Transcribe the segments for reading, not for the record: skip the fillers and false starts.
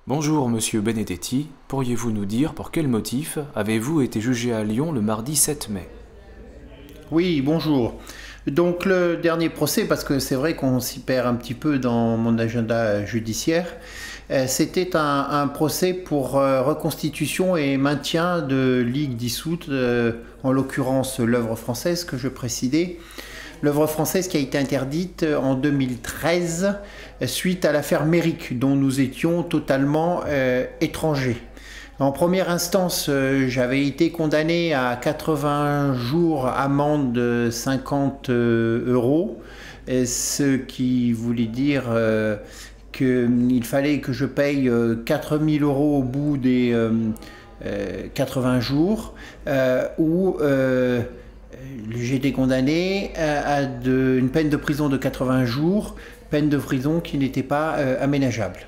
Bonjour Monsieur Benedetti, pourriez-vous nous dire pour quel motif avez-vous été jugé à Lyon le mardi 7 mai? Oui, bonjour. Donc le dernier procès, parce que c'est vrai qu'on s'y perd un petit peu dans mon agenda judiciaire, c'était un procès pour reconstitution et maintien de ligues dissoutes, en l'occurrence l'œuvre française que je présidais. L'œuvre française qui a été interdite en 2013 suite à l'affaire Méric, dont nous étions totalement étrangers. En première instance, j'avais été condamné à 80 jours amende de 50 euros, ce qui voulait dire qu'il fallait que je paye 4 000 euros au bout des 80 jours, où j'ai été condamné à une peine de prison de 80 jours, peine de prison qui n'était pas aménageable.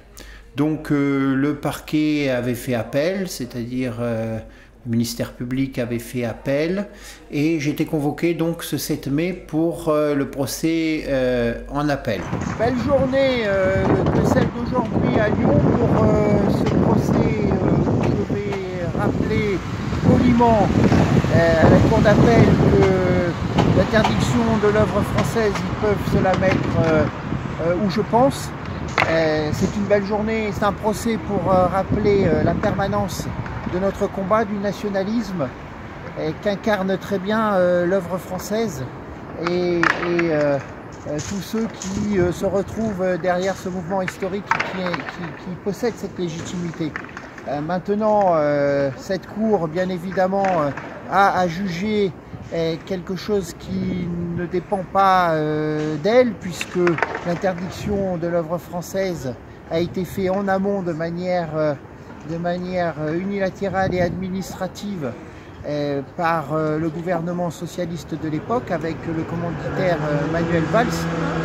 Donc le parquet avait fait appel, c'est-à-dire le ministère public avait fait appel, et j'ai été convoqué donc ce 7 mai pour le procès en appel. Belle journée de celle d'aujourd'hui à Lyon pour ce procès où je vais rappeler poliment à la cour d'appel que l'interdiction de l'œuvre française, ils peuvent se la mettre où je pense. C'est une belle journée, c'est un procès pour rappeler la permanence de notre combat du nationalisme qu'incarne très bien l'œuvre française et tous ceux qui se retrouvent derrière ce mouvement historique qui possède cette légitimité. Maintenant, cette cour, bien évidemment, a à juger quelque chose qui ne dépend pas d'elle, puisque l'interdiction de l'œuvre française a été faite en amont de manière unilatérale et administrative par le gouvernement socialiste de l'époque, avec le commanditaire Manuel Valls.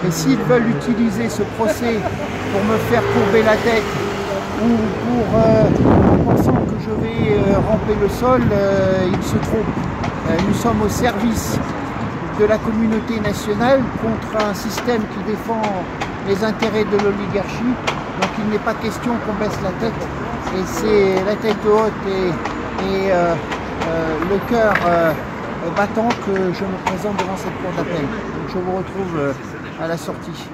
Et s'ils veulent utiliser ce procès pour me faire courber la tête ou en pensant que je vais ramper le sol, ils se trompent. Nous sommes au service de la communauté nationale contre un système qui défend les intérêts de l'oligarchie. Donc il n'est pas question qu'on baisse la tête. Et c'est la tête haute et le cœur battant que je me présente devant cette cour d'appel. Donc je vous retrouve à la sortie.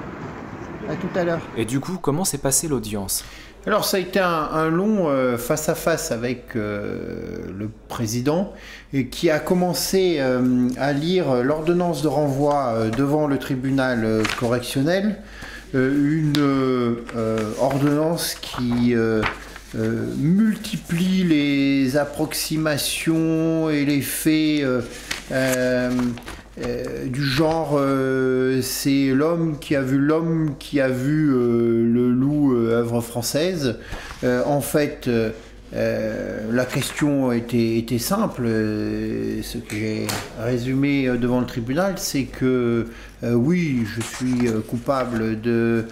À tout à l'heure. Et du coup, comment s'est passée l'audience? Alors ça a été un long face-à-face avec le président qui a commencé à lire l'ordonnance de renvoi devant le tribunal correctionnel, une ordonnance qui multiplie les approximations et les faits du genre c'est l'homme qui a vu le loup, œuvre française. En fait, la question était simple. Ce que j'ai résumé devant le tribunal, c'est que oui, je suis coupable de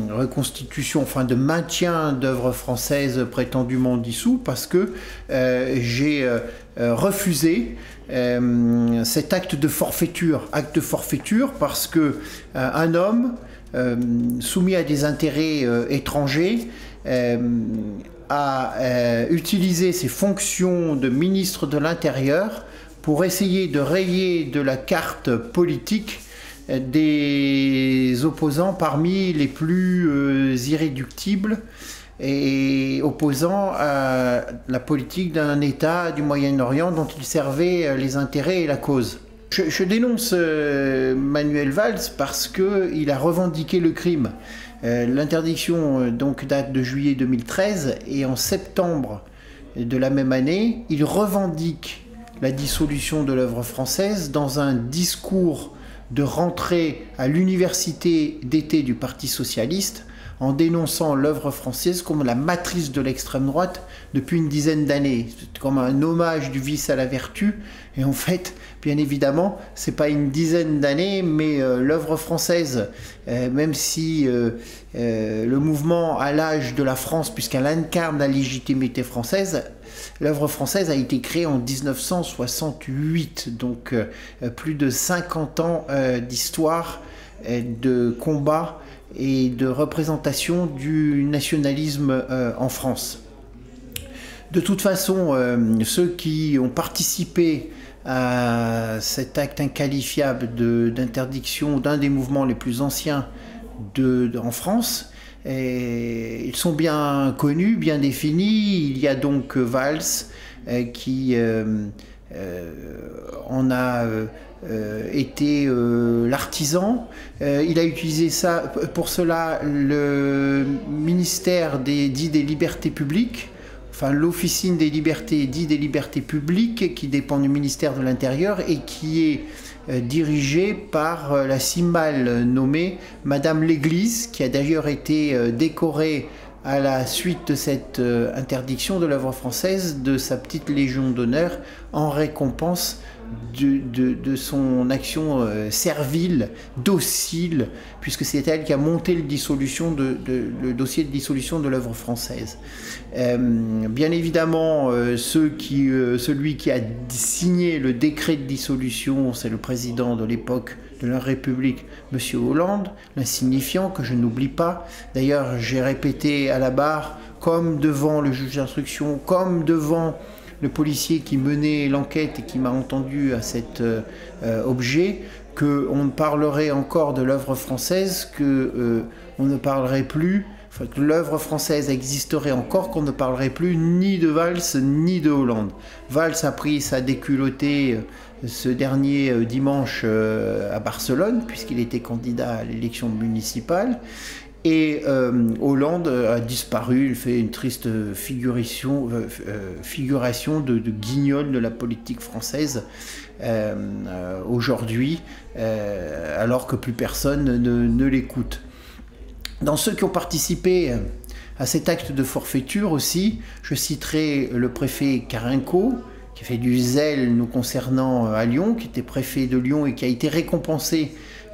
reconstitution, enfin de maintien d'œuvres françaises prétendument dissous, parce que j'ai refusé cet acte de forfaiture parce que un homme soumis à des intérêts étrangers a utilisé ses fonctions de ministre de l'Intérieur pour essayer de rayer de la carte politique des opposants parmi les plus irréductibles et opposant à la politique d'un État du Moyen-Orient dont il servait les intérêts et la cause. Je dénonce Manuel Valls parce qu'il a revendiqué le crime. L'interdiction donc date de juillet 2013 et en septembre de la même année, il revendique la dissolution de l'œuvre française dans un discours de rentrée à l'université d'été du Parti socialiste, en dénonçant l'œuvre française comme la matrice de l'extrême droite depuis une dizaine d'années, comme un hommage du vice à la vertu. Et en fait, bien évidemment, c'est pas une dizaine d'années, mais l'œuvre française, même si le mouvement a l'âge de la France, puisqu'elle incarne la légitimité française, l'œuvre française a été créée en 1968, donc plus de 50 ans d'histoire de combat et de représentation du nationalisme en France. De toute façon, ceux qui ont participé à cet acte inqualifiable d'interdiction d'un des mouvements les plus anciens en France, ils sont bien connus, bien définis. Il y a donc Valls qui en a été l'artisan. Il a utilisé ça, pour cela, le ministère dit des libertés publiques, enfin l'officine des libertés dit des libertés publiques, qui dépend du ministère de l'Intérieur et qui est dirigée par la cimale nommée Madame L'Église, qui a d'ailleurs été décorée à la suite de cette interdiction de l'œuvre française de sa petite Légion d'honneur en récompense de son action servile, docile, puisque c'est elle qui a monté le dossier de dissolution de l'œuvre française. Bien évidemment, celui qui a signé le décret de dissolution, c'est le président de l'époque de la République, M. Hollande, l'insignifiant, que je n'oublie pas. D'ailleurs, j'ai répété à la barre, comme devant le juge d'instruction, comme devant le policier qui menait l'enquête et qui m'a entendu à cet objet, qu'on parlerait encore de l'œuvre française, qu'on ne parlerait plus, enfin, que l'œuvre française existerait encore, qu'on ne parlerait plus ni de Valls ni de Hollande. Valls a pris sa déculottée ce dernier dimanche à Barcelone, puisqu'il était candidat à l'élection municipale. Et Hollande a disparu, il fait une triste figuration de guignol de la politique française aujourd'hui, alors que plus personne ne l'écoute. Dans ceux qui ont participé à cet acte de forfaiture aussi, je citerai le préfet Carenco, qui a fait du zèle nous concernant à Lyon, qui était préfet de Lyon et qui a été récompensé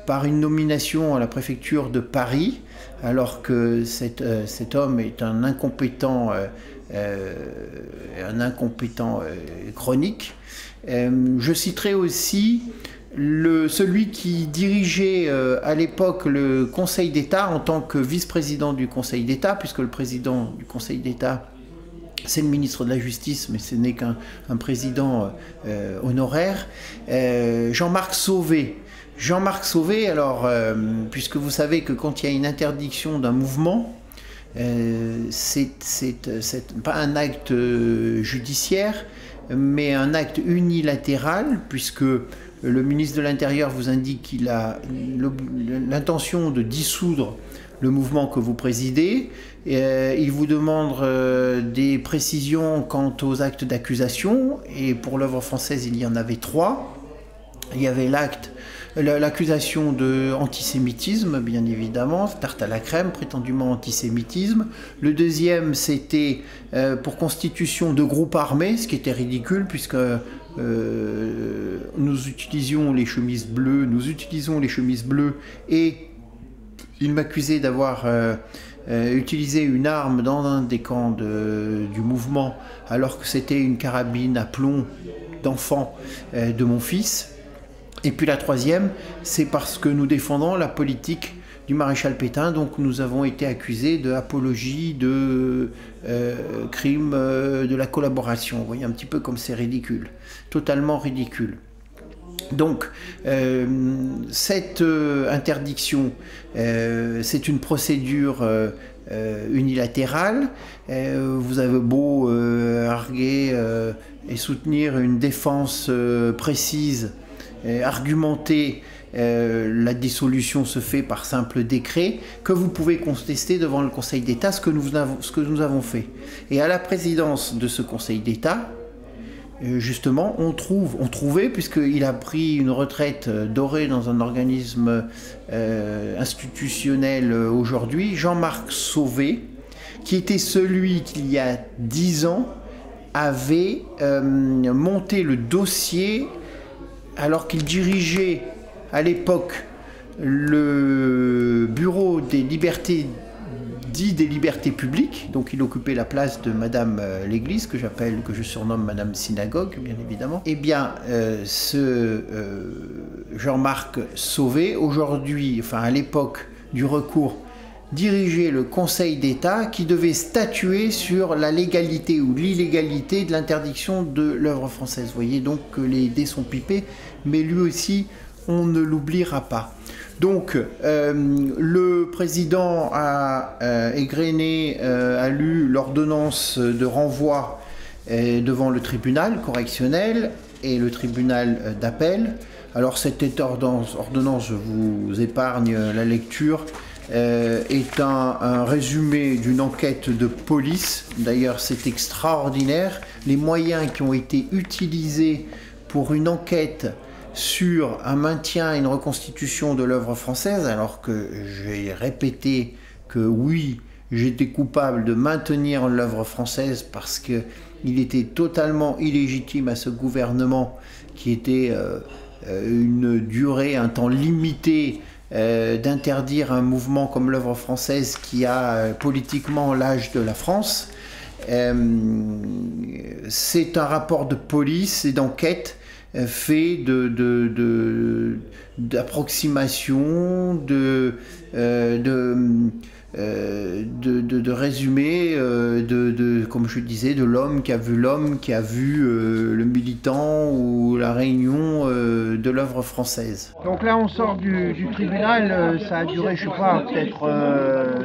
par une nomination à la préfecture de Paris, alors que cet homme est un incompétent chronique. Je citerai aussi celui qui dirigeait à l'époque le Conseil d'État en tant que vice-président du Conseil d'État, puisque le président du Conseil d'État, c'est le ministre de la Justice, mais ce n'est qu'un président honoraire, Jean-Marc Sauvé. Jean-Marc Sauvé, alors, puisque vous savez que quand il y a une interdiction d'un mouvement, c'est pas un acte judiciaire, mais un acte unilatéral, puisque le ministre de l'Intérieur vous indique qu'il a l'intention de dissoudre le mouvement que vous présidez. Il vous demande des précisions quant aux actes d'accusation, et pour l'œuvre française, il y en avait 3. Il y avait l'accusation d'antisémitisme, bien évidemment, tarte à la crème, prétendument antisémitisme. Le deuxième, c'était pour constitution de groupe armé, ce qui était ridicule, puisque nous utilisions les chemises bleues, et il m'accusait d'avoir utilisé une arme dans un des camps du mouvement, alors que c'était une carabine à plomb d'enfant de mon fils. Et puis la troisième, c'est parce que nous défendons la politique du maréchal Pétain, donc nous avons été accusés d'apologie de crime de la collaboration. Vous voyez un petit peu comme c'est ridicule, totalement ridicule. Donc, cette interdiction, c'est une procédure unilatérale. Vous avez beau arguer et soutenir une défense précise, argumenter, la dissolution se fait par simple décret, que vous pouvez contester devant le Conseil d'État, ce que nous avons fait. Et à la présidence de ce Conseil d'État, justement, on trouvait, puisqu'il a pris une retraite dorée dans un organisme institutionnel aujourd'hui, Jean-Marc Sauvé, qui était celui qui, il y a 10 ans, avait monté le dossier, alors qu'il dirigeait à l'époque le bureau des libertés dit des libertés publiques, donc il occupait la place de Madame l'Église, que je surnomme Madame Synagogue, bien évidemment. Eh bien, Jean-Marc Sauvé, aujourd'hui, enfin à l'époque du recours, dirigeait le Conseil d'État qui devait statuer sur la légalité ou l'illégalité de l'interdiction de l'œuvre française. Vous voyez donc que les dés sont pipés, mais lui aussi, on ne l'oubliera pas. Donc, le président a égrené, a lu l'ordonnance de renvoi devant le tribunal correctionnel et le tribunal d'appel. Alors, cette ordonnance, je vous épargne la lecture, est un résumé d'une enquête de police. D'ailleurs, c'est extraordinaire. Les moyens qui ont été utilisés pour une enquête sur un maintien et une reconstitution de l'œuvre française, alors que j'ai répété que oui, j'étais coupable de maintenir l'œuvre française parce qu'il était totalement illégitime à ce gouvernement qui était une durée, un temps limité d'interdire un mouvement comme l'œuvre française qui a politiquement l'âge de la France. C'est un rapport de police et d'enquête fait d'approximation, de résumé, comme je disais, de l'homme qui a vu le militant ou la réunion de l'œuvre française. Donc là on sort du tribunal, ça a duré je sais pas, peut-être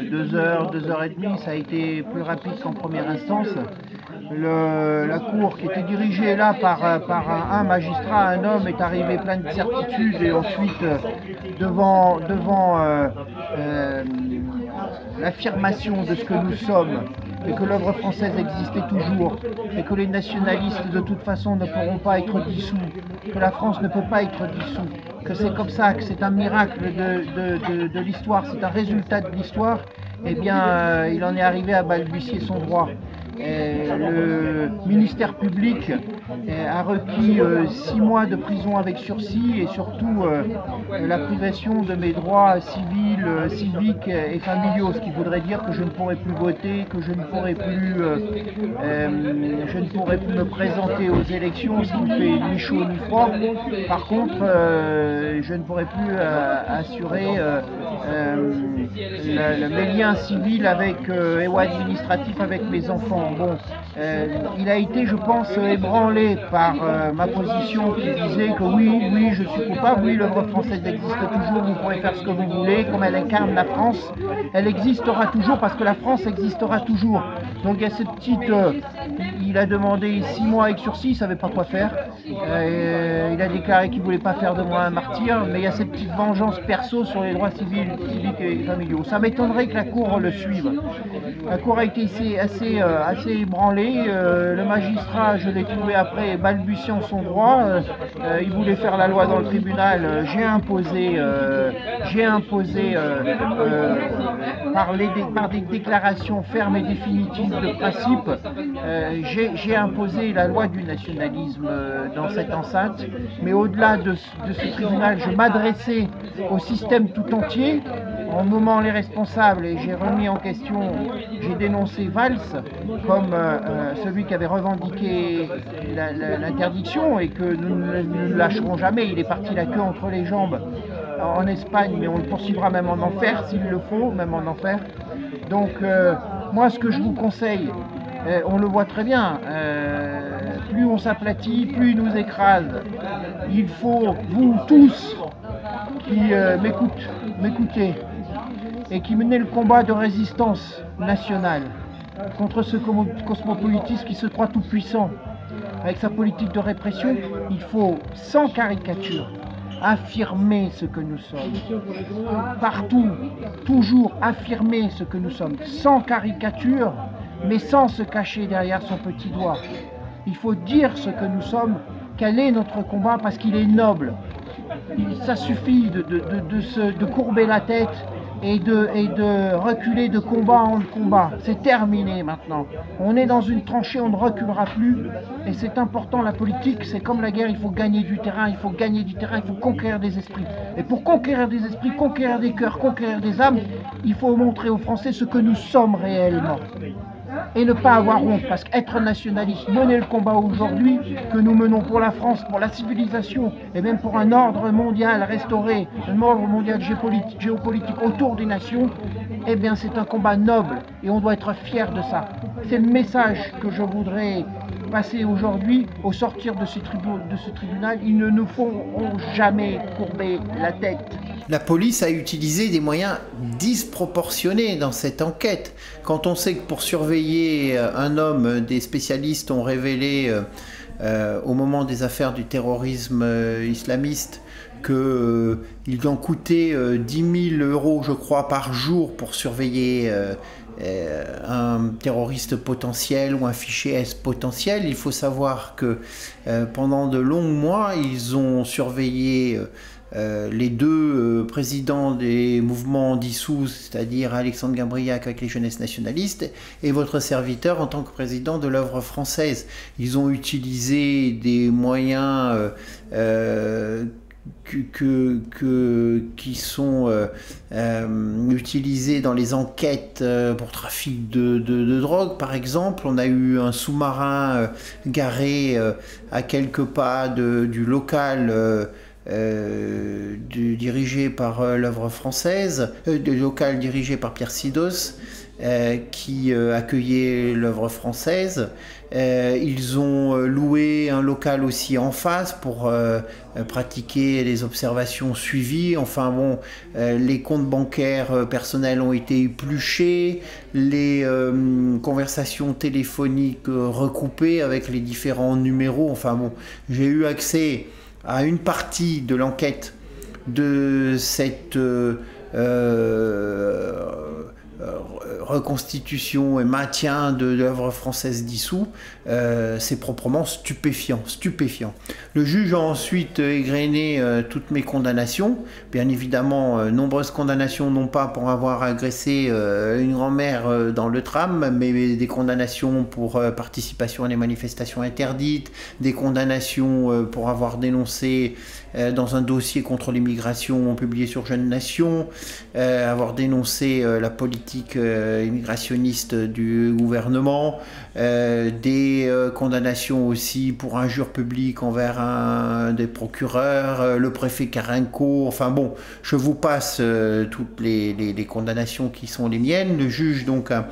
2 heures, 2 heures et demie, ça a été plus rapide qu'en première instance. La cour qui était dirigée là par un magistrat, un homme, est arrivé plein de certitudes et ensuite devant l'affirmation de ce que nous sommes et que l'œuvre française existait toujours et que les nationalistes de toute façon ne pourront pas être dissous, que la France ne peut pas être dissous, que c'est comme ça, que c'est un miracle de l'histoire, c'est un résultat de l'histoire, eh bien il en est arrivé à balbutier son droit. Le ministère public a requis 6 mois de prison avec sursis et surtout la privation de mes droits civils, civiques et familiaux, ce qui voudrait dire que je ne pourrais plus voter, que je ne pourrais plus me présenter aux élections, ce qui me fait ni chaud ni froid. Par contre, je ne pourrais plus assurer mes liens civils ou administratifs avec mes enfants. Bon, il a été, je pense, ébranlé par ma position qui disait que oui, je suis coupable, oui, l'œuvre française existe toujours, vous pourrez faire ce que vous voulez, comme elle incarne la France, elle existera toujours parce que la France existera toujours. Donc il y a cette petite... il a demandé 6 mois avec sursis, il ne savait pas quoi faire. Il a déclaré qu'il ne voulait pas faire de moi un martyr, mais il y a cette petite vengeance perso sur les droits civils, civiques et familiaux. Ça m'étonnerait que la Cour le suive. La Cour a été assez ébranlée. Le magistrat, je l'ai trouvé après balbutiant son droit. Il voulait faire la loi dans le tribunal. J'ai imposé par des déclarations fermes et définitives de principe, j'ai imposé la loi du nationalisme dans cette enceinte. Mais au-delà de ce tribunal, je m'adressais au système tout entier en nommant les responsables, et j'ai remis en question, j'ai dénoncé Valls comme celui qui avait revendiqué l'interdiction et que nous ne lâcherons jamais. Il est parti la queue entre les jambes en Espagne, mais on le poursuivra même en enfer s'il le faut, même en enfer. Donc moi ce que je vous conseille, on le voit très bien, plus on s'aplatit, plus il nous écrase. Il faut, vous tous qui m'écoutez et qui menez le combat de résistance nationale contre ce cosmopolitisme qui se croit tout puissant avec sa politique de répression, il faut, sans caricature, affirmer ce que nous sommes. Partout, toujours affirmer ce que nous sommes, sans caricature, mais sans se cacher derrière son petit doigt. Il faut dire ce que nous sommes, quel est notre combat, parce qu'il est noble. Ça suffit de courber la tête et de reculer de combat en combat. C'est terminé maintenant. On est dans une tranchée, on ne reculera plus. Et c'est important, la politique, c'est comme la guerre, il faut gagner du terrain, il faut gagner du terrain, il faut conquérir des esprits. Et pour conquérir des esprits, conquérir des cœurs, conquérir des âmes, il faut montrer aux Français ce que nous sommes réellement. Et ne pas avoir honte, parce qu'être nationaliste, mener le combat aujourd'hui que nous menons pour la France, pour la civilisation et même pour un ordre mondial restauré, un ordre mondial géopolitique autour des nations, eh bien c'est un combat noble et on doit être fier de ça. C'est le message que je voudrais passer aujourd'hui. Au sortir de ce tribunal, ils ne nous feront jamais courber la tête. La police a utilisé des moyens disproportionnés dans cette enquête. Quand on sait que pour surveiller un homme, des spécialistes ont révélé au moment des affaires du terrorisme islamiste qu'il lui en coûtait 10 000 euros, je crois, par jour pour surveiller un terroriste potentiel ou un fichier S potentiel. Il faut savoir que pendant de longs mois, ils ont surveillé les deux présidents des mouvements dissous, c'est-à-dire Alexandre Gimbriac avec les Jeunesses nationalistes et votre serviteur en tant que président de l'œuvre française. Ils ont utilisé des moyens qui sont utilisés dans les enquêtes pour trafic de drogue, par exemple. On a eu un sous-marin garé à quelques pas du local dirigé par l'œuvre française, du local dirigé par Pierre Sidos, qui accueillait l'œuvre française. Ils ont loué un local aussi en face pour pratiquer les observations suivies. Enfin bon, les comptes bancaires personnels ont été épluchés, les conversations téléphoniques recoupées avec les différents numéros. Enfin bon, j'ai eu accès à une partie de l'enquête de cette reconstitution et maintien de l'œuvre française dissous. C'est proprement stupéfiant. Le juge a ensuite égrené toutes mes condamnations. Bien évidemment, nombreuses condamnations, non pas pour avoir agressé une grand-mère dans le tram, mais des condamnations pour participation à des manifestations interdites, des condamnations pour avoir dénoncé dans un dossier contre l'immigration publié sur Jeunes Nations, avoir dénoncé la politique immigrationniste du gouvernement, des condamnations aussi pour injure publique envers un des procureurs, le préfet Carenco. Enfin bon, je vous passe toutes les condamnations qui sont les miennes. Le juge donc a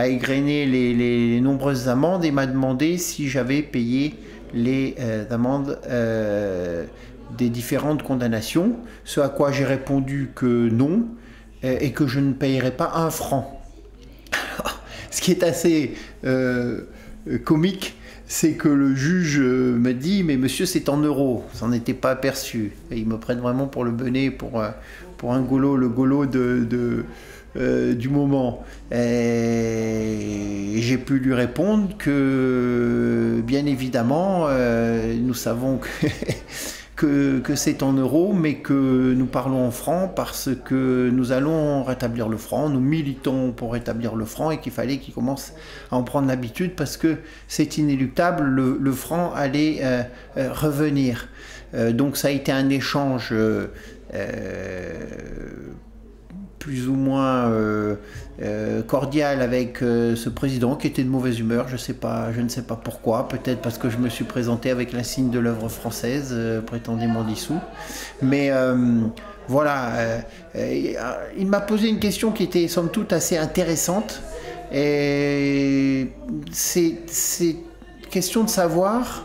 égrené les nombreuses amendes et m'a demandé si j'avais payé les amendes des différentes condamnations, ce à quoi j'ai répondu que non et que je ne payerais pas un franc. Ce qui est assez comique, c'est que le juge me dit « mais monsieur, c'est en euros », ça n'en était pas aperçu. Et ils me prennent vraiment pour le benet, pour un golo, le golo du moment. Et j'ai pu lui répondre que, bien évidemment, nous savons que c'est en euros, mais que nous parlons en francs parce que nous allons rétablir le franc, nous militons pour rétablir le franc et qu'il fallait qu'il commence à en prendre l'habitude parce que c'est inéluctable, le franc allait revenir. Donc ça a été un échange plus ou moins cordial avec ce président qui était de mauvaise humeur, je ne sais pas pourquoi, peut-être parce que je me suis présenté avec l'insigne de l'œuvre française, prétendument dissous. Mais voilà, il m'a posé une question qui était somme toute assez intéressante. Et c'est question de savoir,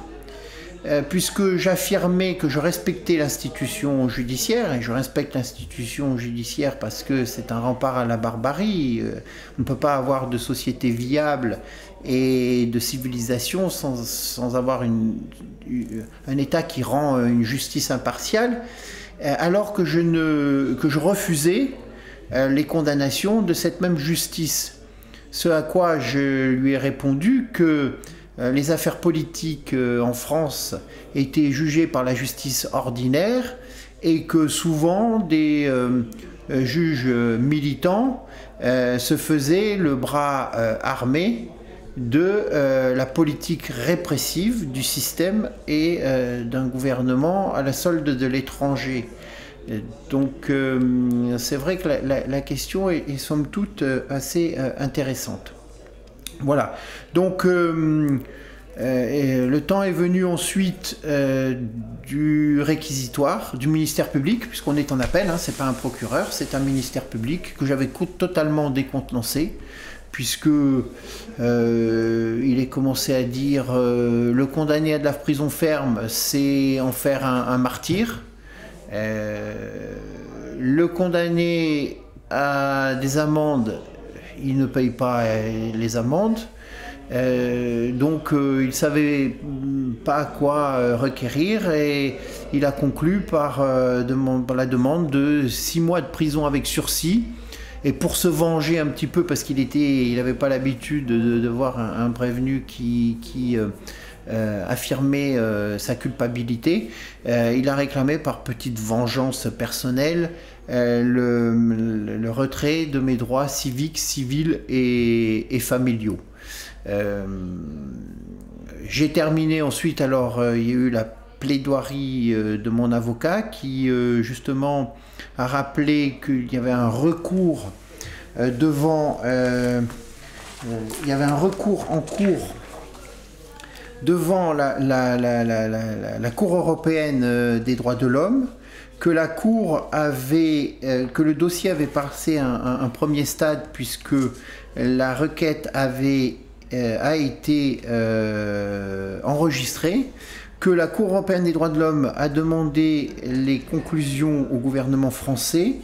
puisque j'affirmais que je respectais l'institution judiciaire, et je respecte l'institution judiciaire parce que c'est un rempart à la barbarie. On ne peut pas avoir de société viable et de civilisation sans avoir un État qui rend une justice impartiale, alors que je refusais les condamnations de cette même justice. Ce à quoi je lui ai répondu que les affaires politiques en France étaient jugées par la justice ordinaire et que souvent des juge militant, se faisait le bras armé de la politique répressive du système et d'un gouvernement à la solde de l'étranger. Donc c'est vrai que la question est somme toute assez intéressante. Voilà, donc le temps est venu ensuite du réquisitoire, du ministère public, puisqu'on est en appel, hein, c'est pas un procureur, c'est un ministère public que j'avais totalement décontenancé, puisque il est commencé à dire le condamné à de la prison ferme, c'est en faire un martyr. Le condamné à des amendes, il ne paye pas les amendes. Donc il ne savait pas quoi requérir et il a conclu par la demande de 6 mois de prison avec sursis. Et pour se venger un petit peu, parce qu'il n'avait pas l'habitude de voir un prévenu qui affirmait sa culpabilité, il a réclamé par petite vengeance personnelle le retrait de mes droits civiques, civils et familiaux. J'ai terminé ensuite, alors il y a eu la plaidoirie de mon avocat qui justement a rappelé qu'il y avait un recours devant il y avait un recours en cours devant la Cour européenne des droits de l'homme, que la Cour avait que le dossier avait passé un premier stade puisque la requête a été enregistrée, que la Cour européenne des droits de l'homme a demandé les conclusions au gouvernement français,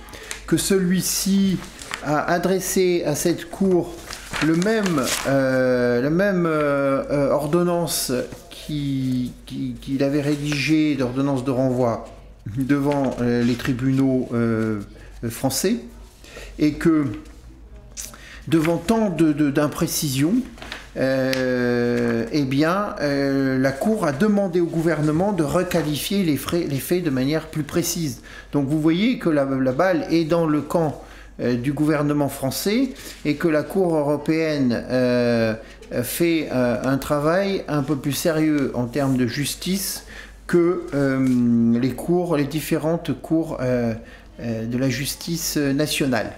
que celui-ci a adressé à cette Cour la même ordonnance qu'il avait rédigée, d'ordonnance de renvoi devant les tribunaux français, et que devant tant d'imprécisions, eh bien, la Cour a demandé au gouvernement de requalifier les faits de manière plus précise. Donc vous voyez que la balle est dans le camp du gouvernement français et que la Cour européenne fait un travail un peu plus sérieux en termes de justice que les différentes cours de la justice nationale.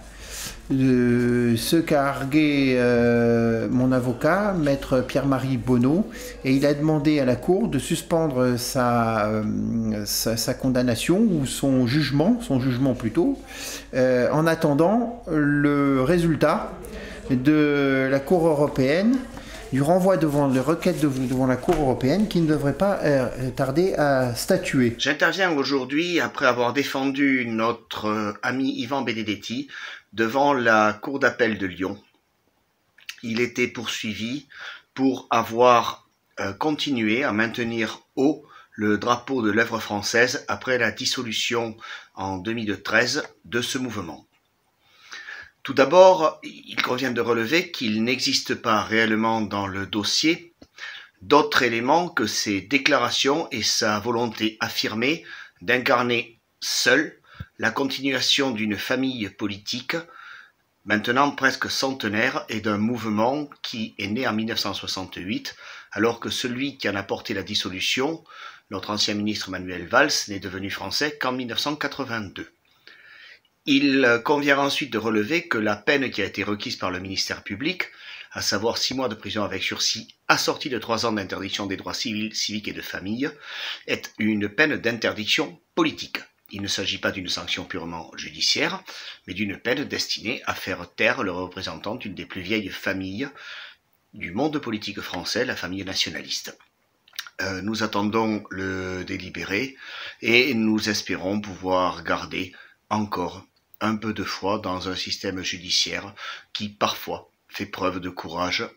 Ce qu'a argué mon avocat, maître Pierre-Marie Bonneau, et il a demandé à la Cour de suspendre sa condamnation ou son jugement plutôt, en attendant le résultat de la Cour européenne, du renvoi devant la Cour européenne qui ne devrait pas tarder à statuer. J'interviens aujourd'hui après avoir défendu notre ami Ivan Benedetti devant la Cour d'appel de Lyon. Il était poursuivi pour avoir continué à maintenir haut le drapeau de l'œuvre française après la dissolution en 2013 de ce mouvement. Tout d'abord, il convient de relever qu'il n'existe pas réellement dans le dossier d'autres éléments que ses déclarations et sa volonté affirmée d'incarner seul la continuation d'une famille politique, maintenant presque centenaire, et d'un mouvement qui est né en 1968, alors que celui qui en a porté la dissolution, notre ancien ministre Manuel Valls, n'est devenu français qu'en 1982. Il convient ensuite de relever que la peine qui a été requise par le ministère public, à savoir 6 mois de prison avec sursis, assortie de 3 ans d'interdiction des droits civils, civiques et de famille, est une peine d'interdiction politique. Il ne s'agit pas d'une sanction purement judiciaire, mais d'une peine destinée à faire taire le représentant d'une des plus vieilles familles du monde politique français, la famille nationaliste. Nous attendons le délibéré et nous espérons pouvoir garder encore un peu de foi dans un système judiciaire qui parfois fait preuve de courage,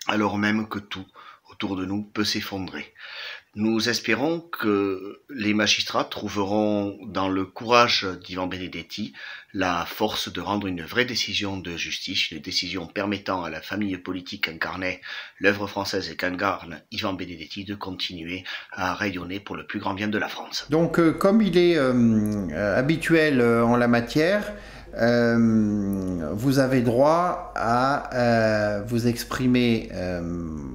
alors même que tout autour de nous peut s'effondrer. Nous espérons que les magistrats trouveront dans le courage d'Ivan Benedetti la force de rendre une vraie décision de justice, une décision permettant à la famille politique qu'incarnait l'œuvre française et qu'incarne Ivan Benedetti de continuer à rayonner pour le plus grand bien de la France. Donc, comme il est habituel en la matière, vous avez droit à vous exprimer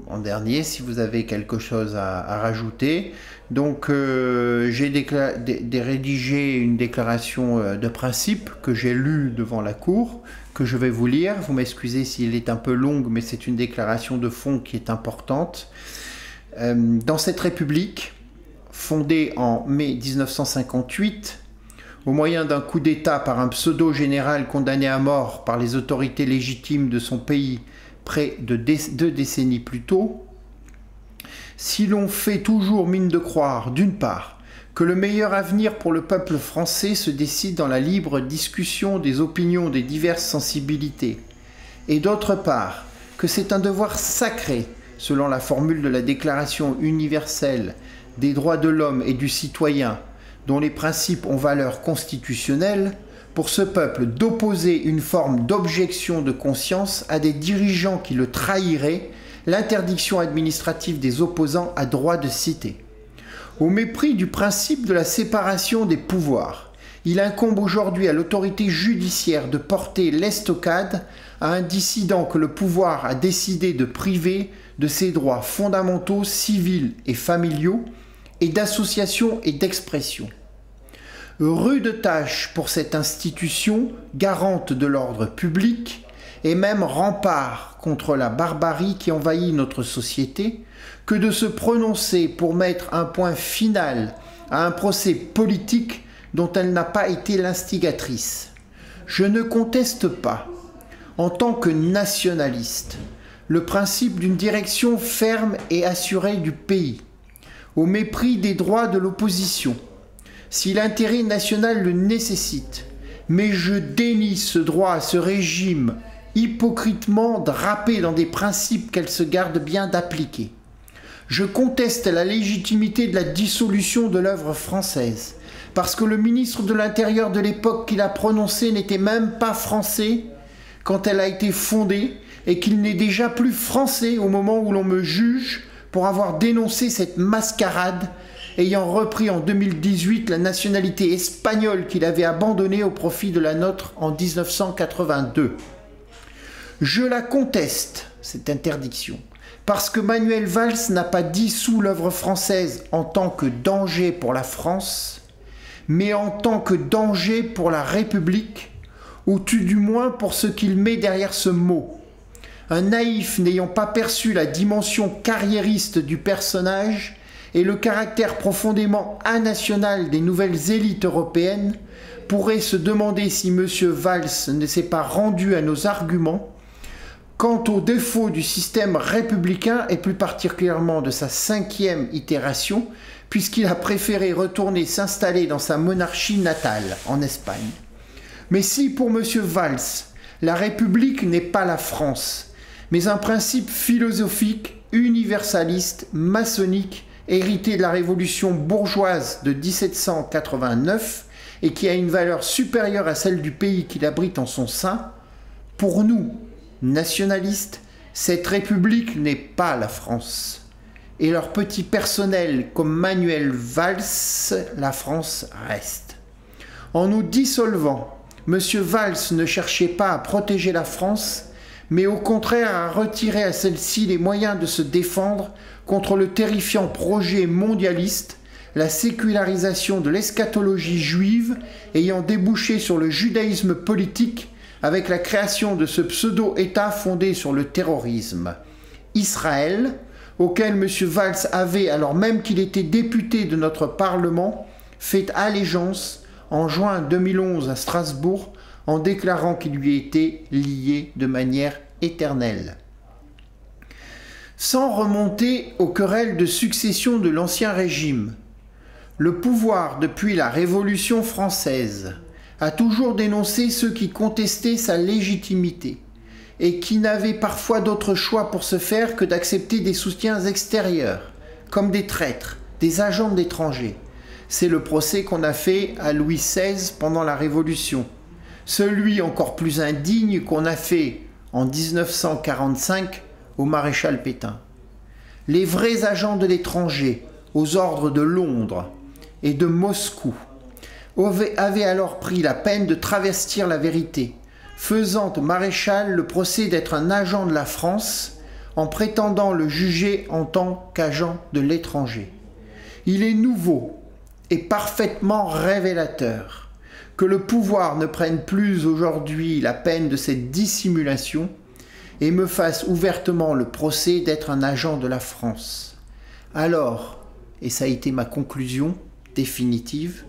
en dernier si vous avez quelque chose à rajouter. Donc j'ai rédigé une déclaration de principe que j'ai lue devant la Cour, que je vais vous lire. Vous m'excusez s'il est un peu longue, mais c'est une déclaration de fond qui est importante. Dans cette République, fondée en mai 1958, au moyen d'un coup d'État par un pseudo-général condamné à mort par les autorités légitimes de son pays près de 2 décennies plus tôt, si l'on fait toujours mine de croire, d'une part, que le meilleur avenir pour le peuple français se décide dans la libre discussion des opinions des diverses sensibilités, et d'autre part, que c'est un devoir sacré, selon la formule de la Déclaration universelle des droits de l'homme et du citoyen, dont les principes ont valeur constitutionnelle, pour ce peuple d'opposer une forme d'objection de conscience à des dirigeants qui le trahiraient, l'interdiction administrative des opposants a droit de citer. Au mépris du principe de la séparation des pouvoirs, il incombe aujourd'hui à l'autorité judiciaire de porter l'estocade à un dissident que le pouvoir a décidé de priver de ses droits fondamentaux, civils et familiaux, et d'association et d'expression. Rude tâche pour cette institution, garante de l'ordre public, et même rempart contre la barbarie qui envahit notre société, que de se prononcer pour mettre un point final à un procès politique dont elle n'a pas été l'instigatrice. Je ne conteste pas, en tant que nationaliste, le principe d'une direction ferme et assurée du pays, au mépris des droits de l'opposition, si l'intérêt national le nécessite, mais je dénie ce droit à ce régime hypocritement drapé dans des principes qu'elle se garde bien d'appliquer. Je conteste la légitimité de la dissolution de l'œuvre française, parce que le ministre de l'Intérieur de l'époque qui l'a prononcée n'était même pas français quand elle a été fondée, et qu'il n'est déjà plus français au moment où l'on me juge pour avoir dénoncé cette mascarade, ayant repris en 2018 la nationalité espagnole qu'il avait abandonnée au profit de la nôtre en 1982. Je la conteste, cette interdiction, parce que Manuel Valls n'a pas dissous l'œuvre française en tant que danger pour la France, mais en tant que danger pour la République, ou tout du moins pour ce qu'il met derrière ce mot. Un naïf n'ayant pas perçu la dimension carriériste du personnage et le caractère profondément anational des nouvelles élites européennes pourrait se demander si M. Valls ne s'est pas rendu à nos arguments quant aux défauts du système républicain et plus particulièrement de sa 5e itération, puisqu'il a préféré retourner s'installer dans sa monarchie natale, en Espagne. Mais si pour M. Valls, la République n'est pas la France, mais un principe philosophique, universaliste, maçonnique, hérité de la révolution bourgeoise de 1789 et qui a une valeur supérieure à celle du pays qu'il abrite en son sein, pour nous, nationalistes, cette République n'est pas la France. Et leur petit personnel comme Manuel Valls, la France reste. En nous dissolvant, M. Valls ne cherchait pas à protéger la France, mais au contraire à retirer à celle-ci les moyens de se défendre contre le terrifiant projet mondialiste, la sécularisation de l'eschatologie juive ayant débouché sur le judaïsme politique avec la création de ce pseudo-État fondé sur le terrorisme. Israël, auquel M. Valls avait, alors même qu'il était député de notre Parlement, fait allégeance en juin 2011 à Strasbourg en déclarant qu'il lui était lié de manière éternelle. Sans remonter aux querelles de succession de l'Ancien Régime, le pouvoir, depuis la Révolution française, a toujours dénoncé ceux qui contestaient sa légitimité et qui n'avaient parfois d'autre choix pour ce faire que d'accepter des soutiens extérieurs, comme des traîtres, des agents de l'étranger. C'est le procès qu'on a fait à Louis XVI pendant la Révolution. Celui encore plus indigne qu'on a fait en 1945 au maréchal Pétain. Les vrais agents de l'étranger, aux ordres de Londres et de Moscou, avaient alors pris la peine de travestir la vérité, faisant au maréchal le procès d'être un agent de la France en prétendant le juger en tant qu'agent de l'étranger. Il est nouveau et parfaitement révélateur que le pouvoir ne prenne plus aujourd'hui la peine de cette dissimulation et me fasse ouvertement le procès d'être un agent de la France. Alors, et ça a été ma conclusion définitive,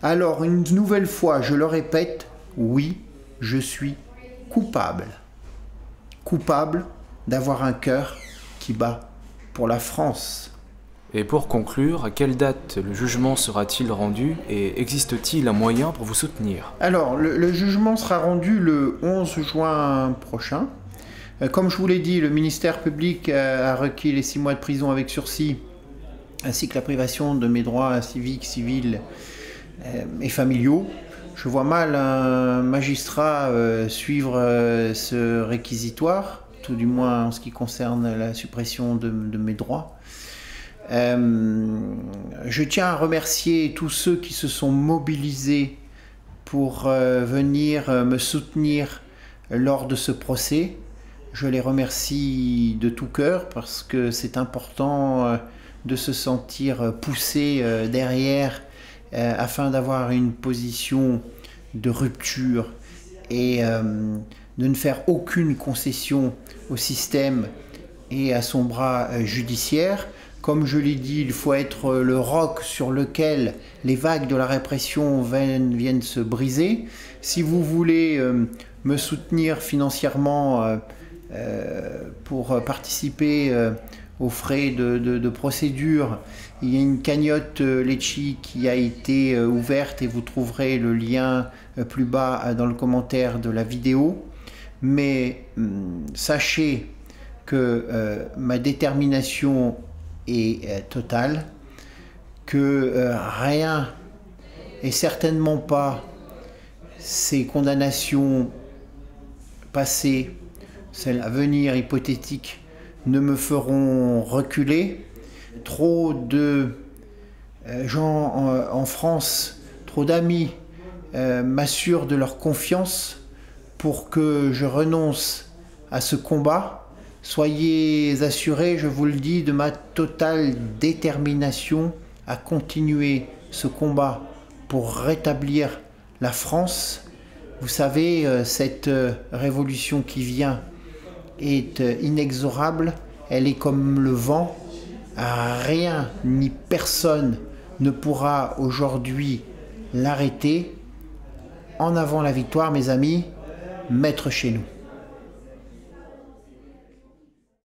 alors une nouvelle fois, je le répète, oui, je suis coupable. Coupable d'avoir un cœur qui bat pour la France. Et pour conclure, à quelle date le jugement sera-t-il rendu et existe-t-il un moyen pour vous soutenir? Alors, le jugement sera rendu le 11 juin prochain. Comme je vous l'ai dit, le ministère public a requis les 6 mois de prison avec sursis, ainsi que la privation de mes droits civiques, civils et familiaux. Je vois mal un magistrat suivre ce réquisitoire, tout du moins en ce qui concerne la suppression de mes droits. Je tiens à remercier tous ceux qui se sont mobilisés pour venir me soutenir lors de ce procès. Je les remercie de tout cœur parce que c'est important de se sentir poussé derrière afin d'avoir une position de rupture et de ne faire aucune concession au système et à son bras judiciaire. Comme je l'ai dit, il faut être le roc sur lequel les vagues de la répression viennent se briser. Si vous voulez me soutenir financièrement pour participer aux frais de procédure, il y a une cagnotte Litchi qui a été ouverte et vous trouverez le lien plus bas dans le commentaire de la vidéo. Mais sachez que ma détermination est totale, que rien et certainement pas ces condamnations passées, celles à venir hypothétiques, ne me feront reculer. Trop de gens en France, trop d'amis m'assurent de leur confiance pour que je renonce à ce combat. Soyez assurés, je vous le dis, de ma totale détermination à continuer ce combat pour rétablir la France. Vous savez, cette révolution qui vient est inexorable, elle est comme le vent. Rien ni personne ne pourra aujourd'hui l'arrêter. En avant la victoire, mes amis, maître chez nous.